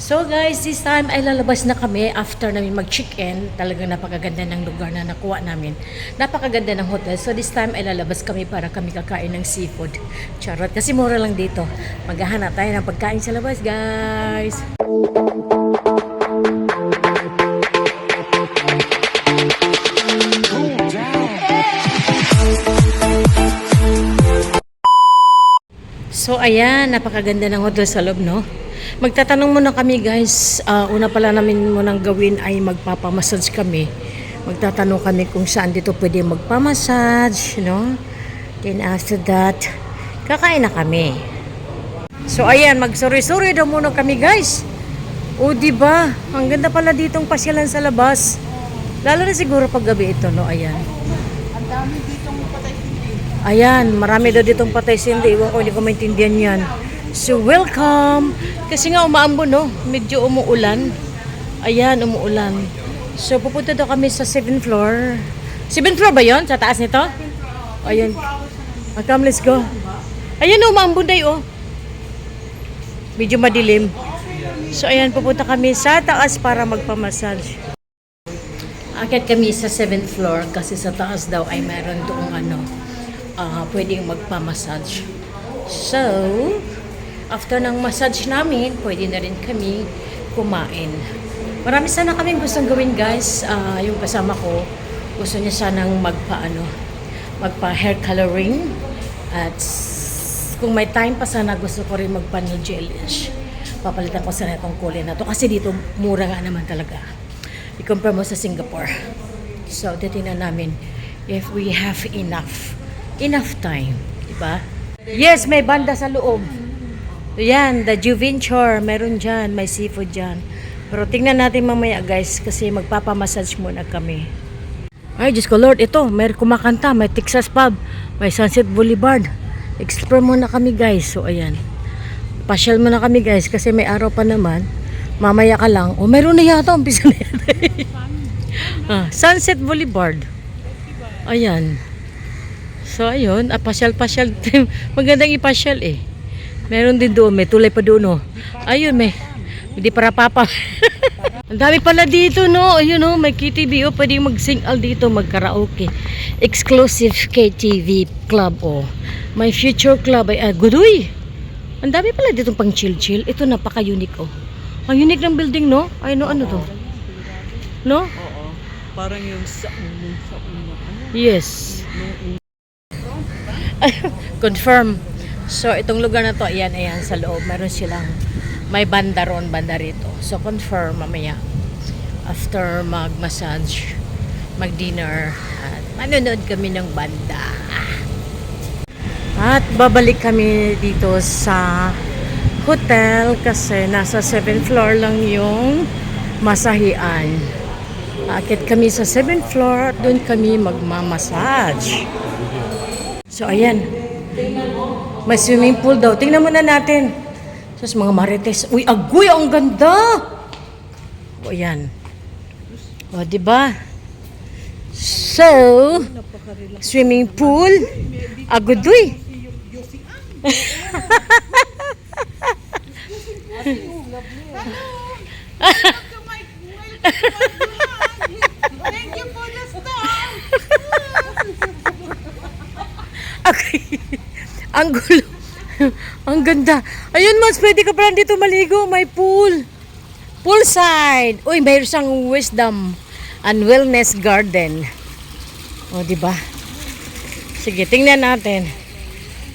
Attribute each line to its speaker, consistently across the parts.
Speaker 1: So guys, this time ay lalabas na kami after namin mag-check-in. Talagang napakaganda ng lugar na nakuha namin. Napakaganda ng hotel. So this time ay lalabas kami para kami kakain ng seafood. Charot, kasi mura lang dito. Maghahanap tayo ng pagkain sa labas, guys. So ayan, napakaganda ng hotel sa loob, no? Magtatanong muna kami, guys. Una pala namin munang gawin ay magpapamassage kami. Magtatanong kami kung saan dito pwede magpamassage, no? Then after that, kakain na kami. So ayan, magsuri-suri daw muna kami, guys. O diba? Ang ganda pala ditong pasyalan sa labas. Lalo na siguro pag gabi ito, no? Ayan.
Speaker 2: Ang dami ditong patay sindi.
Speaker 1: Ayan, marami daw ditong patay sindi. Iwan ko, hindi ko maintindihan yan. So, welcome! Kasi nga umaambon, no? Medyo umuulan. Ayan, umuulan. So, pupunta daw kami sa 7th floor. 7th floor ba yon? Sa taas nito? Ayan. Come, let's go. Ayan, umaambon dayo, oh. Medyo madilim. So, ayan, pupunta kami sa taas para magpamassage. Akit kami sa 7th floor kasi sa taas daw ay meron doong pwedeng magpamassage. So, after ng massage namin, pwede na rin kami kumain. Marami sana kaming gustong gawin, guys. Yung kasama ko, gusto niya sanang magpa-hair coloring. At kung may time pa sana, gusto ko rin magpa-nail gelish. Papalitan ko sana itong kulay na to. Kasi dito, mura nga naman talaga. I-compare mo sa Singapore. So, titingnan namin if we have enough time. Diba? Yes, may banda sa loob. Yan, the Juventure, meron dyan, may seafood dyan. Pero tingnan natin mamaya, guys, kasi magpapamassage muna kami. Ay, Diyos ko Lord, ito, may kumakanta, may Texas Pub, may Sunset Boulevard. Explore muna kami, guys. So, ayan. Pasyal muna kami, guys, kasi may araw pa naman. Mamaya ka lang. O, meron na yata, umpisa na yata. Sunset Boulevard. Ayan. So, ayun, pasyal-pasyal. Magandang ipasyal, eh. Meron din doon, may tulay pa doon, oh. Ayun, hindi para papa. Ang dami pala dito, no? Ayun, oh, may KTV, oh. Pwede mag-sing-al dito, mag-karaoke. Exclusive KTV club, oh. My future club, ay, gudoy. Ang dami pala dito pang chill-chill. Ito, napaka-unique, oh. Ang unique ng building, no? Ay, no, ano to? No?
Speaker 2: Oo. Parang yung sa uno.
Speaker 1: Yes. Confirm. So, itong lugar na to, ayan, sa loob. Meron silang, may banda ron, banda rito. So, confirm mamaya. After mag-massage, mag-dinner, at manonood kami ng banda. At babalik kami dito sa hotel kasi nasa 7th floor lang yung masahian. Akit kami sa 7th floor, doon kami magmamassage. So, ayan. May swimming pool daw. Tingnan muna natin. Sus, mga marites. Uy, agoy, ang ganda! O, yan. O, diba? So, swimming pool. Agoy.
Speaker 2: Thank you for the star!
Speaker 1: Okay. Ang gulo. Ang ganda. Ayun, mas pwede ka pala dito maligo. May pool. Poolside. Uy, mayroon siyang wisdom and wellness garden. O, diba? Sige, tingnan natin.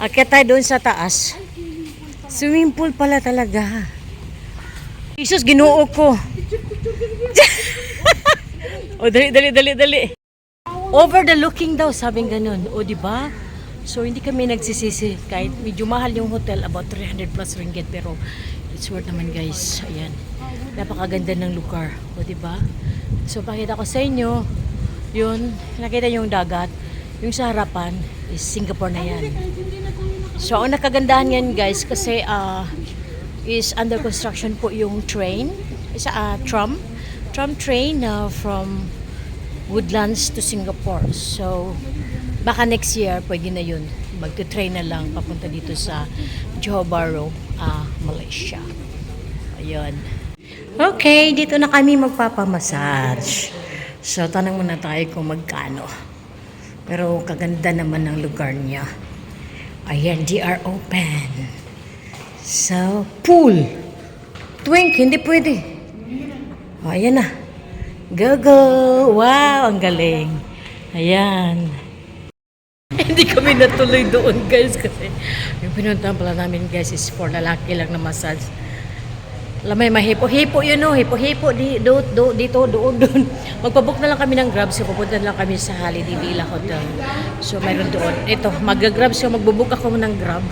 Speaker 1: Akyat tayo doon sa taas. Swimming pool pala talaga. Jesus, ginoo ko. O, dali. Over the looking daw, sabing ganun. O, diba? So, hindi kami nagsisisi. Kahit medyo mahal yung hotel, about 300 plus ringgit. Pero, it's worth naman, guys. Ayan. Napakaganda ng lugar. O, diba? So, pakita ko sa inyo. Yun, nakita yung dagat. Yung sa harapan is Singapore na yan. So, ang nakagandahan yan, guys, kasi is under construction po yung train. Tram train from Woodlands to Singapore. So, baka next year, pwede na yun. Magte-train na lang papunta dito sa Johor Bahru, Malaysia. Ayun. Okay, dito na kami magpapamassage. So, tanong muna tayo kung magkano. Pero kaganda naman ng lugar niya. Ayan, they are open. So, pool. Twink, hindi pwede. O, ayan na. Go, go. Wow, ang galing. Ayan. Hindi kami natuloy doon, guys, kasi yung pinuntahan pala namin, guys, is for lalaki lang na massage. Lamay, mahipo-hipo yun, no? Hipo-hipo, dito, doon. Magpabook na lang kami ng Grab, so pupunta na lang kami sa Holiday Villa Hotel. So, mayroon doon. Ito, mag-grab, so magbubook ako ng Grab.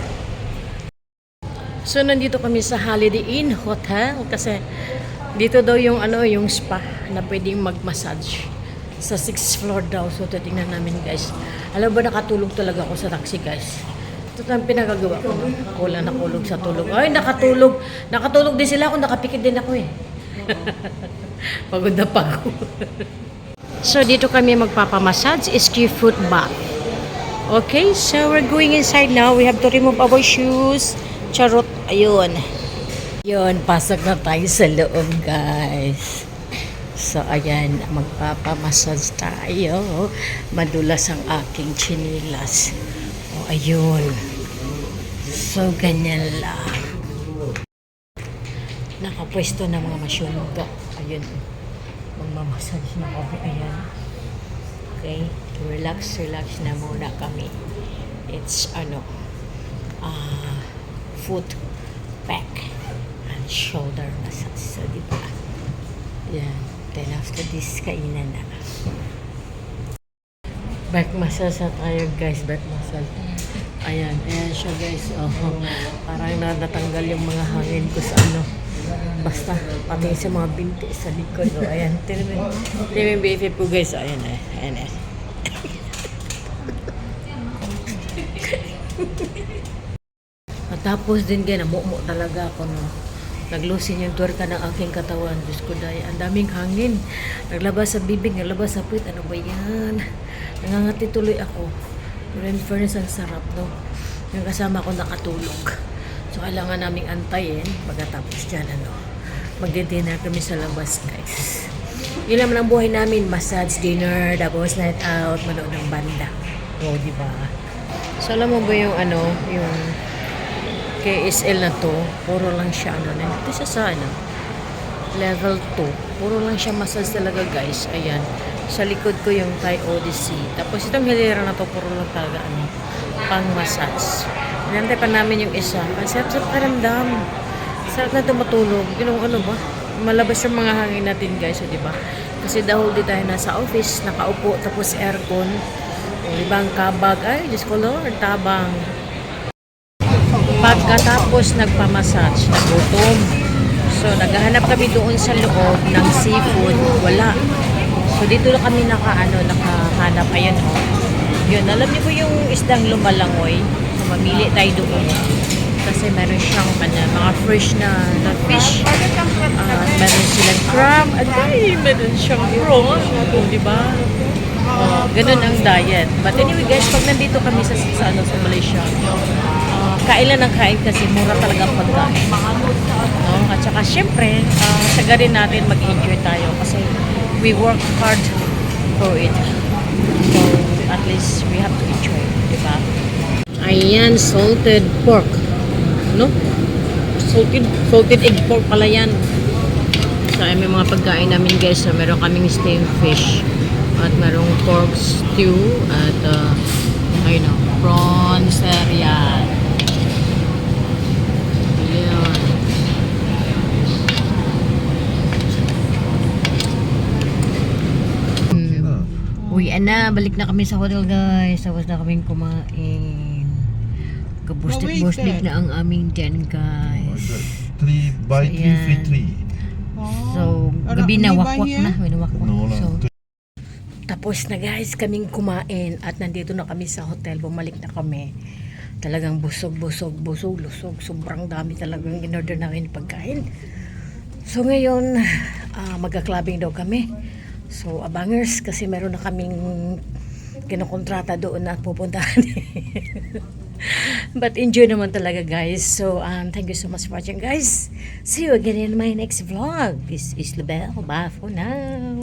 Speaker 1: So, nandito kami sa Holiday Inn Hotel, kasi dito daw yung, yung spa na pwedeng mag-massage. Sa 6th floor daw, so titingnan namin, guys. Alam ba, nakatulog talaga ako sa taxi, guys. Ito ang pinagagawa ko. Ako lang nakulog sa tulog. Ay, nakatulog. Nakatulog din sila ako. Nakapikit din ako eh. Pagod na pagod. So, dito kami magpapamassage. SQ foot bath. Okay, so we're going inside now. We have to remove our shoes. Charot. Ayun. Yun, pasok na tayo sa loob, guys. So, ayan. Magpapamassage tayo. Madulas ang aking chinilas. O, ayun. So, ganyan lang. Nakapwesto na mga masyunuga. Ayun. Magmamassage na kami. Ayan. Okay. Relax na muna kami. It's, foot, back, and shoulder massage. So, diba? Yan. Then, after this, kainan na. Back massage na tayo, guys. Back massage. Ayan siya, guys. Parang natatanggal yung mga hangin ko sa basta, pati sa mga binti sa likod. Ayan. Timin BFF po, guys. Ayan eh. At tapos din, namumo talaga ako, no. Naglusin yung tuwerka ng aking katawan. Diyos ko, dahil ang daming hangin. Naglabas sa bibig, naglabas sa puwit. Ano ba yan? Nangangati tuloy ako. Pero in fairness, ang sarap, no? Yung kasama ko nakatulog. So, kailangan naming antayin. Pagkatapos dyan, magdi-dinner kami sa labas, guys. Yun naman ang buhay namin. Massage, dinner, tapos night out, manood ng banda. O, diba? So, alam mo ba yung yung KSL na to, puro lang siya, nandito siya sa, level 2. Puro lang siya massage talaga, guys. Ayan. Sa likod ko yung Thai Odyssey. Tapos itong hilera na to, puro lang talaga, pang massage. Inantay pa namin yung isa. Ang sarap-sarap karamdam. Sarap na ito matulog. Yung ba? Malabas yung mga hangin natin, guys. O, diba? Kasi dahil di tayo nasa office, nakaupo, tapos aircon. O, diba ang kabag? Ay, Diyos ko, Lord, tabang. Pagkatapos nagpamassage, nagutom. So, naghahanap kami doon sa loob ng seafood. Wala. So, dito lang kami nakahanap. Ayan, Yun, alam niyo po yung isdang lumalangoy. So, mamili tayo doon. Kasi meron siyang mga fresh na fish. Meron silang crab. At meron siyang prawn. Diba? Ganun ang diet. But anyway, guys, pag nandito kami sa Malaysia, kailan ang kain kasi mura talaga ang pagkain. No? At saka syempre, sagarin natin mag-enjoy tayo kasi we work hard for it. So, at least we have to enjoy, di ba? Ayan, salted pork. No? Salted egg pork pala yan. So, may mga pagkain namin, guys. So, meron kaming steamed fish. At merong pork stew. At, prawn cereal. Uy, balik na kami sa hotel, guys. Tapos na kaming kumain. Kabustik-bustik na ang aming dyan, guys.
Speaker 3: 3 by 3 free 3.
Speaker 1: So, gabi na, wakwak na.
Speaker 3: No,
Speaker 1: So, tapos na, guys, kaming kumain. At nandito na kami sa hotel. Bumalik na kami. Talagang busog. Sobrang dami talagang in-order namin pagkain. So, ngayon, magka-clubbing daw kami. So, abangers, kasi meron na kaming kinukontrata doon na pupuntahan. But enjoy naman talaga, guys. So, thank you so much for watching, guys. See you again in my next vlog. This is Labelle. Bye for now.